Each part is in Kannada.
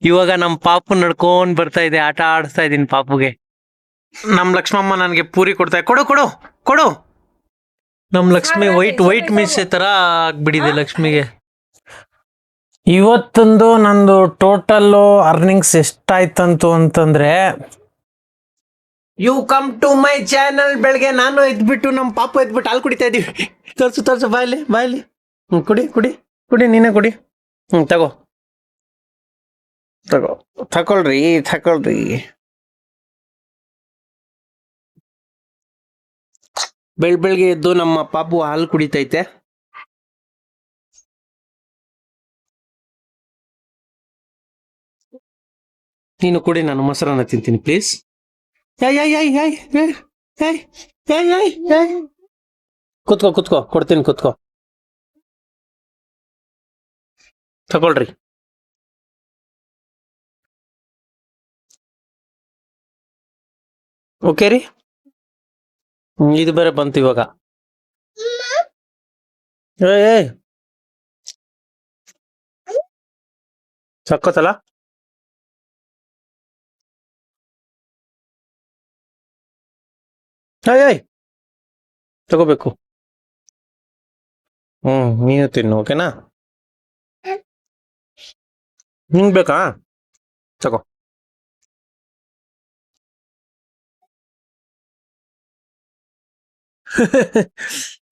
ಇವಾಗ ನಮ್ ಪಾಪು ನಡ್ಕೊಂಡ್ ಬರ್ತಾ ಇದೆ, ಆಟ ಆಡಿಸ್ತಾ ಇದೀನಿ ಪಾಪುಗೆ. ನಮ್ ಲಕ್ಷ್ಮಮ್ಮ ನನ್ಗೆ ಪೂರಿ ಕೊಡ್ತಾ ಕೊಡು ಕೊಡು ಕೊಡು. ನಮ್ ಲಕ್ಷ್ಮಿ ವೈಟ್ ಮೀಸೆ ತರ ಆಗ್ಬಿಟ್ಟಿದೆ ಲಕ್ಷ್ಮಿಗೆ. ಇವತ್ತೊಂದು ನಂದು ಟೋಟಲ್ ಅರ್ನಿಂಗ್ಸ್ ಎಷ್ಟಾಯ್ತಂತು ಅಂತಂದ್ರೆ, you come to my channel. ಬೆಳಗ್ಗೆ ನಾನು ಎದ್ಬಿಟ್ಟು ನಮ್ ಪಾಪು ಎದ್ಬಿಟ್ಟು ಹಾಲು ಕುಡಿತಾ ಇದೀವಿ. ತೋರ್ಸು ಬಾಯ್ಲಿ ಬಾಯ್ಲಿ. ಕುಡಿ ಕುಡಿ ಕುಡಿ, ನೀನೇ ಕುಡಿ. ತಗೋ ತಗೋ, ತಕೊಳ್ರಿ. ಬೆಳ್ಬೆಳ್ಗೆ ಎದ್ದು ನಮ್ಮ ಪಾಪು ಹಾಲು ಕುಡಿತೈತೆ. ನೀನು ಕುಡಿ, ನಾನು ಮೊಸರನ್ನ ತಿಂತೀನಿ ಪ್ಲೀಸ್. ಕುತ್ಕೋ ಕೊಡ್ತೀನಿ, ಕುತ್ಕೋ. ತಗೊಳ್ರಿ. ಓಕೆ ರೀ. ಇದು ಬೇರೆ ಬಂತು ಇವಾಗ. ಸಕ್ಕತ್ತಲ್ಲ. ತಗೋಬೇಕು. ನೀನು ತಿನ್ನು, ಓಕೆನಾ? ನಿಂಗ್ ಬೇಕಾ? ತಗೋ.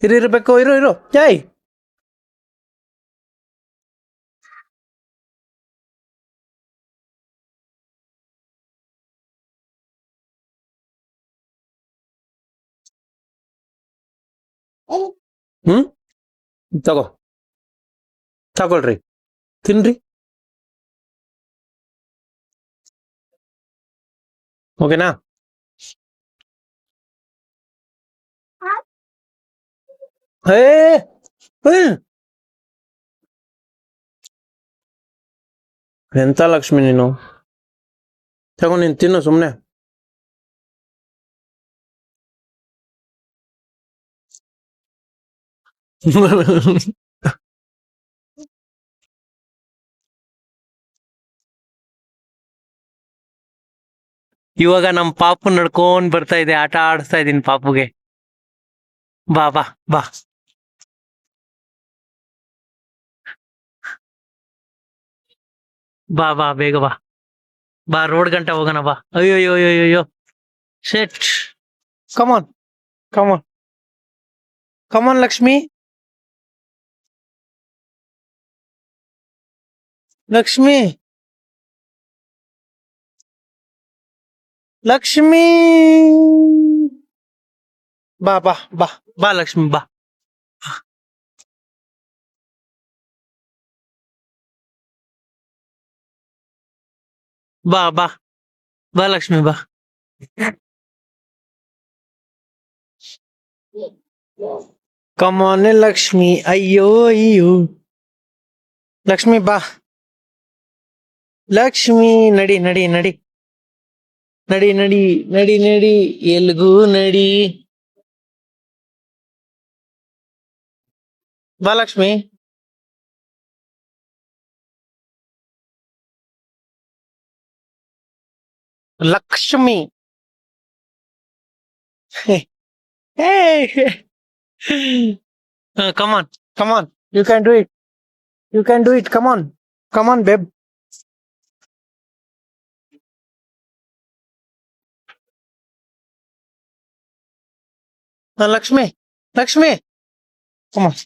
ಇರಬೇಕು, ಇರು. ಏಯ್, ತಗೋ, ತಗೊಳ್ರಿ, ತಿನ್ರಿ. ಓಕೆನಾ? ಎಂತ ಲಕ್ಷ್ಮಿ ನೀನು, ತಗೋ, ನೀನ್ ತಿನ್ನು ಸುಮ್ನೆ. ಇವಾಗ ನಮ್ ಪಾಪು ನಡ್ಕೊಂಡ್ ಬರ್ತಾ ಇದೆ, ಆಟ ಆಡಿಸ್ತಾ ಇದೀನಿ ಪಾಪುಗೆ. ಬಾ ಬಾ ಬಾ. ಬಾ ಬಾ, ಬೇಗ ಬಾ ಬಾ, ರೋಡ್ ಗಂಟ ಹೋಗೋಣ ಬಾ. ಅಯ್ಯೋ ಶೆಟ್. ಕಮಾನ್ ಕಮಾನ್ ಕಮಾನ್ ಲಕ್ಷ್ಮಿ. ಲಕ್ಷ್ಮಿ ಲಕ್ಷ್ಮಿ, ಬಾ ಬಾ ಬಾ ಬಾ ಲಕ್ಷ್ಮಿ ಬಾ. ಬಾ ಬಾ ಬಾ ಲಕ್ಷ್ಮಿ ಬಾ. ಕಮಾನ್ ಲಕ್ಷ್ಮಿ. ಅಯ್ಯೋ ಲಕ್ಷ್ಮಿ ಬಾ. ಲಕ್ಷ್ಮಿ ನಡಿ ನಡಿ ನಡಿ ನಡಿ ನಡಿ ನಡಿ ನಡಿ, ಎಲ್ಗೂ ನಡಿ. ಬಾ Lakshmi. Lakshmi. Come on come on, you can do it, you can do it. Come on come on babe. Lakshmi Lakshmi, come on.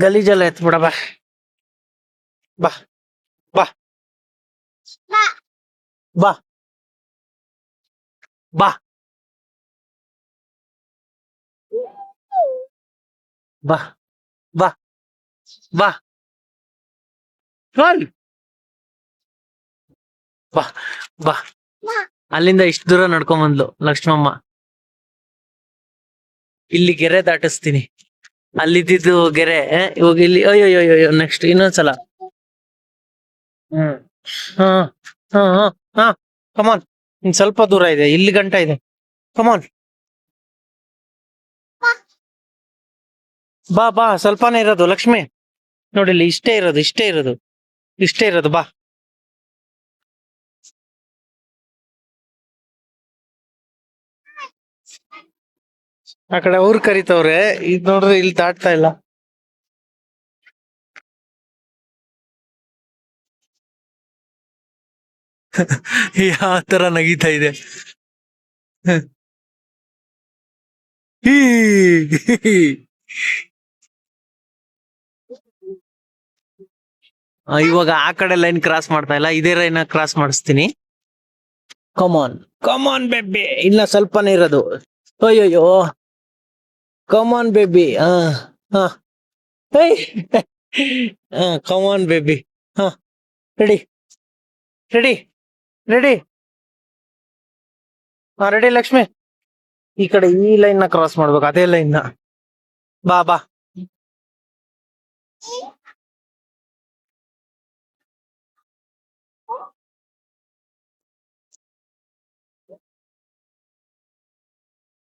ಗಲೀಜೆಲ್ಲ ಎತ್ ಬಿಡ. ಬಾ ಬಾ ಬಾ ಬಾ ಬಾ ಬಾ ಬಾ ಬಾ ಬಾ ಬಾ. ಅಲ್ಲಿಂದ ಇಷ್ಟು ದೂರ ನಡ್ಕೊಂಡ್ ಬಂದ್ಲು ಲಕ್ಷ್ಮಮ್ಮ. ಇಲ್ಲಿ ಗೆರೆ ದಾಟಿಸ್ತೀನಿ, ಅಲ್ಲಿದ್ದು ಗೆರೆ ಇವಾಗ ಇಲ್ಲಿ. ಅಯ್ಯೋ ನೆಕ್ಸ್ಟ್ ಇನ್ನೊಂದ್ಸಲ. ಹಾ ಹಾ ಹಾ ಹಾ ಕಮಾನ್. ಇನ್ ಸ್ವಲ್ಪ ದೂರ ಇದೆ, ಇಲ್ಲಿ ಗಂಟ ಇದೆ. ಕಮಾನ್, ಬಾ ಬಾ, ಸ್ವಲ್ಪನೇ ಇರೋದು ಲಕ್ಷ್ಮಿ. ನೋಡಿಲ್ಲಿ ಇಷ್ಟೇ ಇರೋದು, ಇಷ್ಟೇ ಇರೋದು, ಇಷ್ಟೇ ಇರೋದು, ಬಾ. ಆ ಕಡೆ ಅವ್ರು ಕರಿತವ್ರೆ, ಇದ್ ನೋಡ್ರಿ ಇಲ್ಲಿ ದಾಟ್ತಾ ಇಲ್ಲ. ಯಾವ ತರ ನಗೀತಾ ಇದೆ. ಹೀ. ಇವಾಗ ಆ ಕಡೆ ಲೈನ್ ಕ್ರಾಸ್ ಮಾಡ್ತಾ ಇಲ್ಲ, ಇದೇ ಲೈನ್ ಕ್ರಾಸ್ ಮಾಡಿಸ್ತೀನಿ. ಕಮಾನ್ ಕಮಾನ್ ಬೇಬಿ, ಇಲ್ಲ ಸ್ವಲ್ಪನೇ ಇರೋದು. ಅಯ್ಯೋಯ್ಯೋ, ಕಮಾನ್ ಬೇಬಿ. ಹಾ ಕಮಾನ್ ಬೇಬಿ. ಹಾ, ರೆಡಿ ರೆಡಿ ರೆಡಿ. ಹಾ ರೆಡಿ ಲಕ್ಷ್ಮಿ. ಈ ಕಡೆ ಈ ಲೈನ್ ನ ಕ್ರಾಸ್ ಮಾಡ್ಬೇಕು, ಅದೇ ಲೈನ್ ನ. ಬಾ ಬಾ.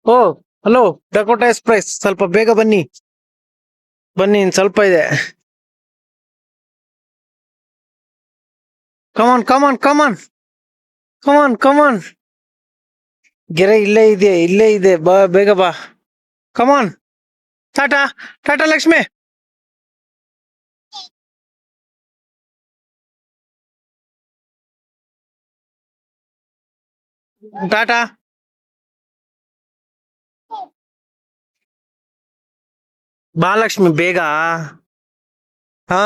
ಓ ಹಲೋ, ಡಕೋಟಾ ಎಕ್ಸ್ಪ್ರೆಸ್, ಸ್ವಲ್ಪ ಬೇಗ ಬನ್ನಿ, ಬನ್ನಿ, ಇನ್ ಸ್ವಲ್ಪ ಇದೆ. ಕಮಾನ್ ಕಮಾನ್ ಕಮಾನ್ ಕಮಾನ್ ಕಮಾನ್. ಗೆರೆ ಇಲ್ಲೇ ಇದೆ, ಇಲ್ಲೇ ಇದೆ, ಬಾ ಬೇಗ ಬಾ. ಕಮಾನ್. ಟಾಟಾ ಟಾಟಾ ಲಕ್ಷ್ಮಿ. ಟಾಟಾ. ಬಾ ಲಕ್ಷ್ಮಿ ಬೇಗ. ಹಾ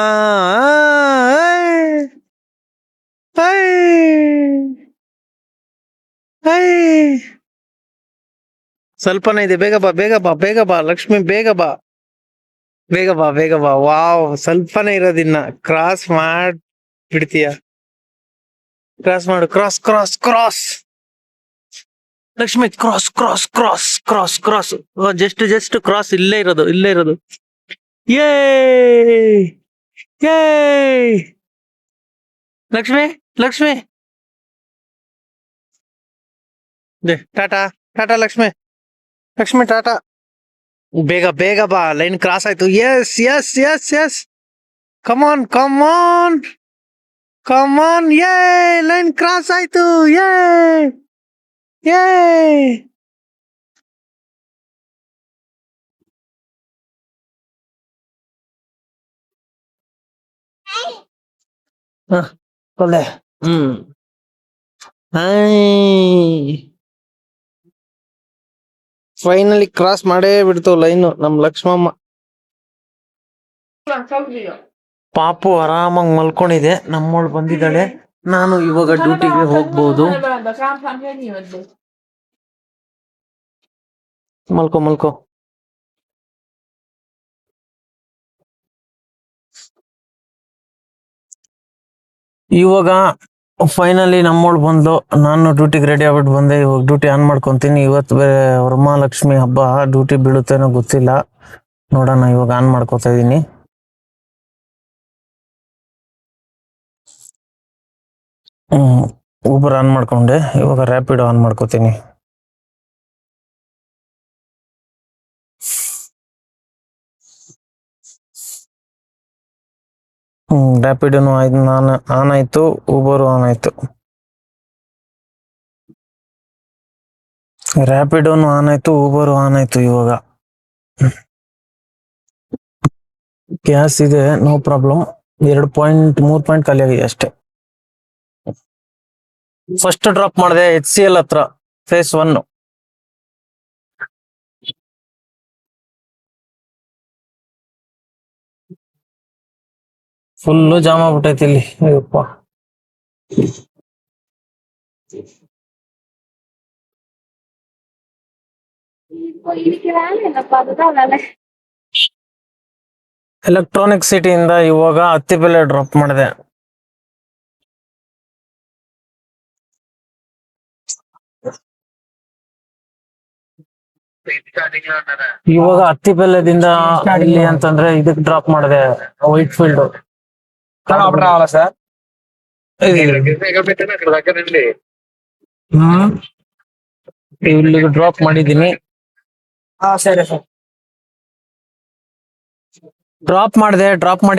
ಸ್ವಲ್ಪನೇ ಇದೆ, ಬೇಗ ಬಾ, ಬೇಗ ಬಾ, ಬೇಗ ಬಾ ಲಕ್ಷ್ಮಿ, ಬೇಗ ಬಾ, ಬೇಗ ಬಾ, ಬೇಗ ಬಾ. ವಾವ್, ಸ್ವಲ್ಪನೇ ಇರೋದಿನ್ನ, ಕ್ರಾಸ್ ಮಾಡ್ ಬಿಡ್ತೀಯ. ಕ್ರಾಸ್ ಮಾಡು, cross cross cross. Lakshmi cross cross cross cross cross. Just just cross, ಇಲ್ಲೇ ಇರೋದು, ಇಲ್ಲೇ ಇರೋದು. ಯೇ ಯೇ ಲಕ್ಷ್ಮಿ ಲಕ್ಷ್ಮಿ. ಟಾಟಾ ಟಾಟಾ ಲಕ್ಷ್ಮಿ, ಲಕ್ಷ್ಮಿ ಟಾಟಾ. ಬೇಗ ಬೇಗ ಬಾ, ಲೈನ್ ಕ್ರಾಸ್ ಆಯ್ತು. Yes yes yes yes. Come on come on come on. Yay, line cross ಆಯ್ತು. ಯೇ ಯೇ. ಒಳ್ಳೆ. ಫೈನಲಿ ಕ್ರಾಸ್ ಮಾಡೇ ಬಿಡ್ತು ಲೈನ್ ನಮ್ ಲಕ್ಷ್ಮಮ್ಮ. ಪಾಪು ಆರಾಮಾಗಿ ಮಲ್ಕೊಂಡಿದೆ, ನಮ್ಮವಳು ಬಂದಿದ್ದಾಳೆ. ನಾನು ಇವಾಗ ಡ್ಯೂಟಿಗೆ ಹೋಗ್ಬೋದು. ಮಲ್ಕೋ ಮಲ್ಕೋ. ಇವಾಗ ಫೈನಲಿ ನಮ್ಮವಳು ಬಂದ್ಲು, ನಾನು ಡ್ಯೂಟಿಗೆ ರೆಡಿ ಆಗ್ಬಿಟ್ಟು ಬಂದೆ. ಇವಾಗ ಡ್ಯೂಟಿ ಆನ್ ಮಾಡ್ಕೊಂತೀನಿ. ಇವತ್ತು ಬೇರೆ ವರಮಹಾಲಕ್ಷ್ಮಿ ಹಬ್ಬ, ಡ್ಯೂಟಿ ಬೀಳುತ್ತೇನೋ ಗೊತ್ತಿಲ್ಲ, ನೋಡೋಣ. ಇವಾಗ ಆನ್ ಮಾಡ್ಕೋತಾ ಇದೀನಿ. ಊಬರ್ ಆನ್ ಮಾಡ್ಕೊಂಡೆ, ಇವಾಗ ರ್ಯಾಪಿಡೋ ಆನ್ ಮಾಡ್ಕೋತೀನಿ. ರ್ಯಾಪಿಡೋನು ಆನ್ ಆಯ್ತು, ಊಬರು ಆನ್ ಆಯ್ತು. ರ್ಯಾಪಿಡೋನು ಆನ್ ಆಯ್ತು, ಊಬರು ಆನ್ ಆಯ್ತು. ಇವಾಗ ಗ್ಯಾಸ್ ಇದೆ, ನೋ ಪ್ರಾಬ್ಲಮ್. 3 ಪಾಯಿಂಟ್ ಖಾಲಿ ಆಗಿದೆ ಅಷ್ಟೇ. ಫಸ್ಟ್ ಡ್ರಾಪ್ ಮಾಡಿದೆ HCL ಹತ್ರ, ಫೇಸ್ 1. ಫುಲ್ಲು ಜಾಮ್ ಆಗ್ಬಿಟ್ಟೈತಿ ಇಲ್ಲಿ. ಅಯ್ಯಪ್ಪ, ಎಲೆಕ್ಟ್ರಾನಿಕ್ ಸಿಟಿಯಿಂದ ಇವಾಗ ಹತ್ತಿಬೆಲೆ ಡ್ರಾಪ್ ಮಾಡಿದೆ. ಇವಾಗ ಹತ್ತಿಬೆಲೆದಿಂದ ಇಲ್ಲಿ ಅಂತಂದ್ರೆ ಇದಕ್ ಡ್ರಾಪ್ ಮಾಡಿದೆ, ವೈಟ್ ಫೀಲ್ಡ್. ಸರ್ ಹ್ಮ್ ಇಲ್ಲಿಗೆ ಡ್ರಾಪ್ ಮಾಡಿದೀನಿ. ಹಾ ಸರಿ ಸರ್. ಡ್ರಾಪ್ ಮಾಡಿ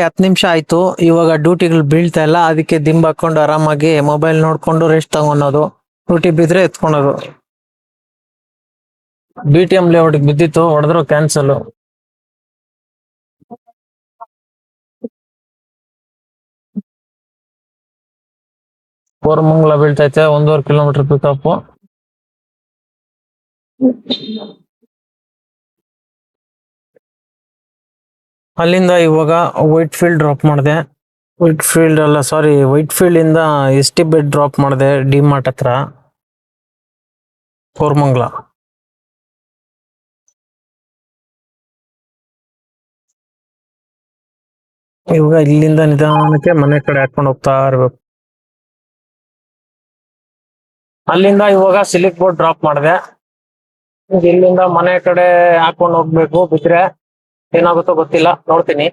10 ನಿಮಿಷ ಆಯ್ತು. ಇವಾಗ ಡ್ಯೂಟಿಗಳು ಬೀಳ್ತಾ ಇಲ್ಲ, ಅದಕ್ಕೆ ದಿಂಬ್ ಹಾಕೊಂಡು ಆರಾಮಾಗಿ ಮೊಬೈಲ್ ನೋಡ್ಕೊಂಡು ರೆಸ್ಟ್ ತಗೊಳೋದು. ಡ್ಯೂಟಿ ಬಿದ್ರೆ ಎತ್ಕೊಳೋದು. BTM ಲೇಔಟ್ ಬಿದ್ದಿತ್ತು, ಹೊಡೆದ್ರು ಕ್ಯಾನ್ಸಲ್. ಕೋರಮಂಗಲ ಬೀಳ್ತೈತೆ, 1.5 ಕಿಲೋಮೀಟರ್ ಪಿಕಪ್. ಅಲ್ಲಿಂದ ಇವಾಗ ವೈಟ್ ಫೀಲ್ಡ್ ಡ್ರಾಪ್ ಮಾಡಿದೆ. ವೈಟ್ ಫೀಲ್ಡ್ ಇಂದ ST ಬೆಡ್ ಡ್ರಾಪ್ ಮಾಡಿದೆ, ಡಿಮಾರ್ಟ್ ಹತ್ರ, ಕೋರಮಂಗಲ. ಇವಾಗ ಇಲ್ಲಿಂದ ನಿಧಾನಕ್ಕೆ ಮನೆ ಕಡೆ ಹಾಕೊಂಡು ಹೋಗ್ತಾ ಇರ್ಬೇಕು. ಅಲ್ಲಿಂದ ಇವಾಗ ಸಿಲಿಕ್ ಬೋರ್ಡ್ ಡ್ರಾಪ್ ಮಾಡಿದೆ. ಇಲ್ಲಿಂದ ಮನೆ ಕಡೆ ಹಾಕೊಂಡು ಹೋಗ್ಬೇಕು, ಬಿಟ್ರೆ ಏನಾಗುತ್ತೋ ಗೊತ್ತಿಲ್ಲ, ನೋಡ್ತೀನಿ.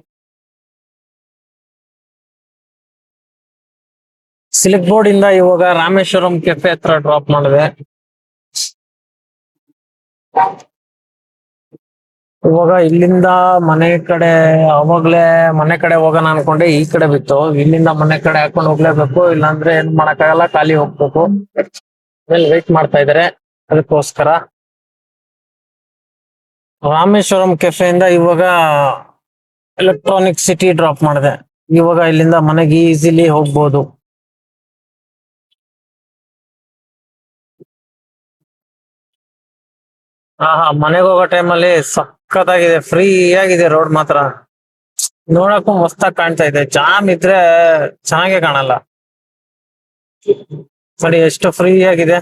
ಸಿಲಿಕ್ ಬೋರ್ಡ್ ಇಂದ ಇವಾಗ ರಾಮೇಶ್ವರಂ ಕೆಫೆ ಹತ್ರ ಡ್ರಾಪ್ ಮಾಡಿದೆ. ಇವಾಗ ಇಲ್ಲಿಂದ ಮನೆ ಕಡೆ ಅವಾಗ್ಲೇ ಮನೆ ಕಡೆ ಹೋಗೋಣ ಅನ್ಕೊಂಡೆ, ಈ ಕಡೆ ಬಿತ್ತು. ಇಲ್ಲಿಂದ ಮನೆ ಕಡೆ ಹಾಕೊಂಡು ಹೋಗ್ಲೇಬೇಕು, ಇಲ್ಲಾಂದ್ರೆ ಏನ್ ಮಾಡಕ್ಕಾಗಲ್ಲ, ಖಾಲಿ ಹೋಗ್ಬೇಕು. ವೇಟ್ ಮಾಡ್ತಾ ಇದಾರೆ, ಅದಕ್ಕೋಸ್ಕರ ರಾಮೇಶ್ವರಂ ಕೆಫೆಯಿಂದ ಇವಾಗ ಎಲೆಕ್ಟ್ರಾನಿಕ್ ಸಿಟಿ ಡ್ರಾಪ್ ಮಾಡಿದೆ. ಇವಾಗ ಇಲ್ಲಿಂದ ಮನೆಗೆ ಈಸಿಲಿ ಹೋಗ್ಬೋದು. ಮನೆಗೆ ಹೋಗೋ ಟೈಮಲ್ಲಿ ಸಖತ್ತಾಗಿದೆ, ಫ್ರೀ ಆಗಿದೆ ರೋಡ್ ಮಾತ್ರ. ನೋಡಕ್ಕೂ ಮಸ್ತಾಗಿ ಕಾಣ್ತಾ ಇದೆ. ಜಾಮ್ ಇದ್ರೆ ಚೆನ್ನಾಗೆ ಕಾಣಲ್ಲ. ನೋಡಿ ಎಷ್ಟು ಫ್ರೀ ಆಗಿದೆ.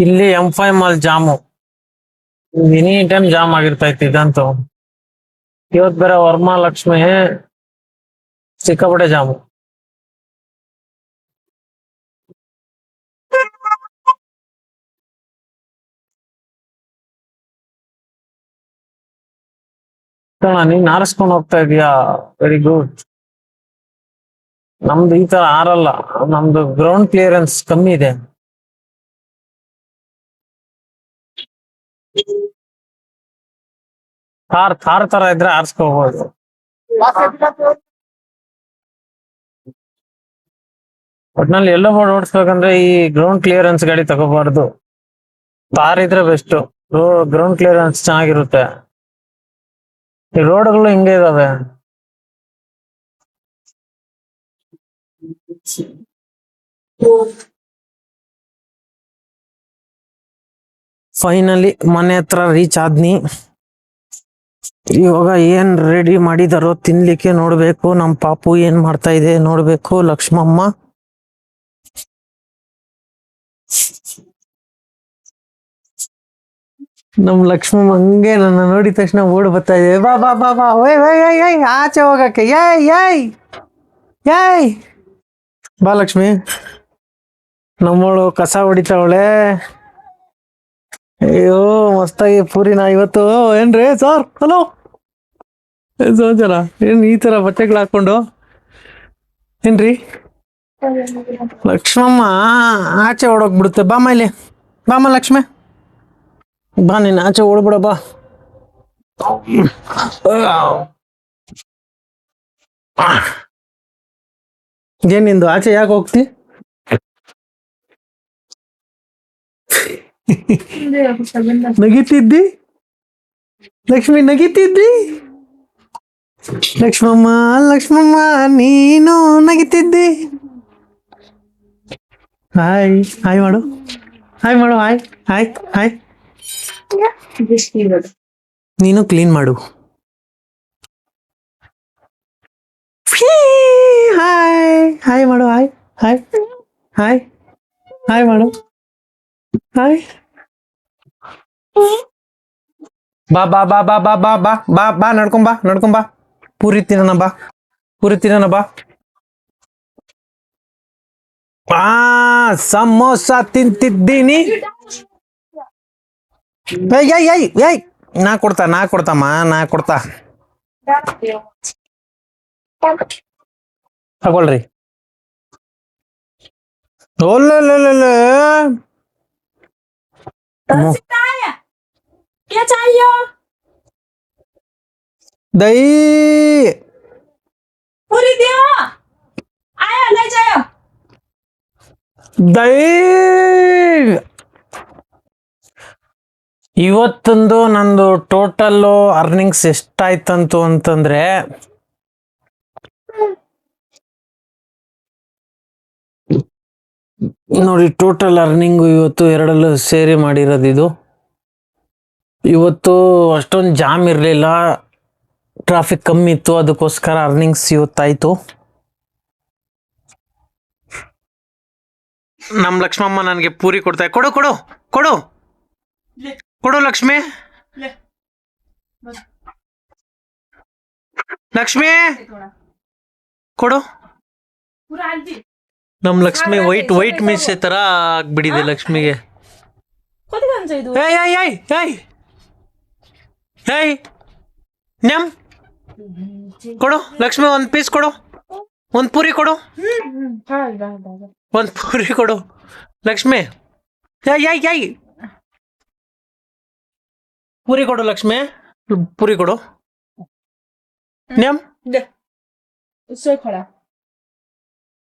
ಇಲ್ಲಿ M5 mall jam, any time jam ಆಗಿರ್ತಾ ಇತ್ತು. ಇದಂತೂ ಇವತ್ ಬೇರೆ ವರಮಹಾಲಕ್ಷ್ಮಿ, ಸಿಕ್ಕಾಪಟ್ಟೆ ಜಾಮು. ನೀನ್ ಆರಿಸ್ಕೊಂಡು ಹೋಗ್ತಾ ಇದೀಯಾ, ವೆರಿ ಗುಡ್. ನಮ್ದು ಈ ತರ ಆರಲ್ಲ, ನಮ್ದು ಗ್ರೌಂಡ್ ಕ್ಲಿಯರೆನ್ಸ್ ಕಮ್ಮಿ ಇದೆ. ಥಾರ್ ತರ ಇದ್ರೆ ಆರಿಸ್ಕೋಬಹುದು. ಒಟ್ನಲ್ಲಿ ಎಲ್ಲೋ ಬೋರ್ಡ್ ಓಡಿಸ್ಬೇಕಂದ್ರೆ ಈ ಗ್ರೌಂಡ್ ಕ್ಲಿಯರೆನ್ಸ್ ಗಾಡಿ ತಗೋಬಾರ್ದು, ಥಾರ್ ಇದ್ರೆ ಬೆಸ್ಟ್. ಗ್ರೌಂಡ್ ಕ್ಲಿಯರೆನ್ಸ್ ಚೆನ್ನಾಗಿರುತ್ತೆ. ಈ ರೋಡ್ಗಳು ಹಿಂಗೆ ಇದಾವೆ. ಫೈನಲಿ ಮನೆ ಹತ್ರ ರೀಚ್ ಆದ್ನಿ. ಇವಾಗ ಏನ್ ರೆಡಿ ಮಾಡಿದಾರೋ ತಿನ್ಲಿಕ್ಕೆ ನೋಡ್ಬೇಕು. ನಮ್ ಪಾಪು ಏನ್ ಮಾಡ್ತಾ ಇದೆ ನೋಡ್ಬೇಕು. ಲಕ್ಷ್ಮಮ್ಮ ನಮ್ ಲಕ್ಷ್ಮಮ್ಮ ಹಂಗೆ ನನ್ನ ನೋಡಿದ ತಕ್ಷಣ ಓಡ್ ಬರ್ತಾ ಇದೆ. ಬಾ ಬಾ ಬಾ ಬಾ, ಓಯ್ ಆಚೆ ಹೋಗಕ್ಕೆ, ಏಯ್ ಬಾ ಲಕ್ಷ್ಮಿ. ನಮ್ಮವಳು ಕಸ ಹೊಡಿತಾವಳೆ. ಅಯ್ಯೋ ಮಸ್ತಾಗಿ ಪೂರಿನ ಇವತ್ತು. ಏನ್ರಿ ಸರ್, ಹಲೋ, ಏನ್ ಸಮಾಚಾರ? ಏನ್ ಈ ತರ ಬಟ್ಟೆಗಳು ಹಾಕೊಂಡು ಏನ್ರಿ? ಲಕ್ಷ್ಮಮ್ಮ ಆಚೆ ಓಡೋಗ್ಬಿಡುತ್ತೆ. ಬಾಮ ಇಲ್ಲಿ, ಬಾಮ ಲಕ್ಷ್ಮಿ, ಬಾ ನೀನ್ ಆಚೆ ಓಡ್ಬಿಡ ಬಾ. ಏನ್ ನಿಂದು ಆಚೆ ಯಾಕೆ ಹೋಗ್ತಿ? ನಗಿತಿದ್ದಿ ಲಕ್ಷ್ಮಿ, ನಗಿತಿದ್ದಿ ಲಕ್ಷ್ಮಮ್ಮ, ಲಕ್ಷ್ಮಮ್ಮ ನೀನು ನಗಿತಿದ್ದಿ. ಹಾಯ್ ಹಾಯ್ ಮಾಡು, ಹಾಯ್ ಮಾಡು, ಹಾಯ್ ಹಾಯ್ ಹಾಯ್. ನೀನು ಕ್ಲೀನ್ ಮಾಡು. ಹಾಯ್ ಹಾಯ್ ಮಾಡು, ಹಾಯ್ ಹಾಯ್ ಹಾಯ್ ಹಾಯ್ ಮಾಡು, ಹಾಯ್. ಬಾ ಬಾ ಬಾ ಬಾ ಬಾ ಬಾ ಬಾ ಬಾ ಬಾ, ನಡ್ಕೊಂಬಾ. ಪೂರಿ ತಿನ್ನೋಣ ಬಾ. ಸಮೋಸ ತಿಂತಿದ್ದೀನಿ. ಏಯ್ ಏಯ್ ಏಯ್ ಏಯ್ ನಾ ಕೊಡ್ತಮ್ಮ ನಾ ಕೊಡ್ತಾ ತಗೊಳ್ರಿ. ಓಲ್ಲ क्या चाहिए? ದೈ पूरी दियो आया ले जाओ. ದೈ ಇವತ್ತೊಂದು ನಂದು ಟೋಟಲ್ಲು ಅರ್ನಿಂಗ್ಸ್ ಎಷ್ಟಾಯ್ತಂತು ಅಂತಂದ್ರೆ ನೋಡಿ, ಟೋಟಲ್ ಅರ್ನಿಂಗು ಇವತ್ತು ಎರಡಲ್ಲೂ ಸೇರಿ ಮಾಡಿರೋದು ಇದು. ಇವತ್ತು ಅಷ್ಟೊಂದು ಜಾಮ್ ಇರಲಿಲ್ಲ, ಟ್ರಾಫಿಕ್ ಕಮ್ಮಿ ಇತ್ತು, ಅದಕ್ಕೋಸ್ಕರ ಅರ್ನಿಂಗ್ಸ್ ಇವತ್ತಾಯಿತು. ನಮ್ಮ ಲಕ್ಷ್ಮಮ್ಮ ನನಗೆ ಪೂರಿ ಕೊಡ್ತಾರೆ. ಕೊಡು ಕೊಡು ಕೊಡು ಕೊಡು ಲಕ್ಷ್ಮಿ. ಲಕ್ಷ್ಮಿ ಕೊಡು. पूरा आंटी ನಮ್ಮ ಲಕ್ಷ್ಮಿ ವೈಟ್ ಮೀಸೆ ತರ ಆಗ್ಬಿಟ್ಟಿದೆ ಲಕ್ಷ್ಮಿಗೆ. कति खान्छ ಇದು? ಏಯ್ ಏಯ್ ಏಯ್ ಏಯ್ ಏಯ್ ನಮ್ ಕೊಡು ಲಕ್ಷ್ಮಿ, ಒಂದು ಪೀಸ್ ಕೊಡು, ಒಂದು ಪೂರಿ ಕೊಡು, ಒಂದು ಪೂರಿ ಕೊಡು ಲಕ್ಷ್ಮಿ. ಏಯ್ ಏಯ್ ಏಯ್ ಪೂರಿ ಕೊಡು ಲಕ್ಷ್ಮಿ, ಪೂರಿ ಕೊಡು. ನಮ್ उससे खडा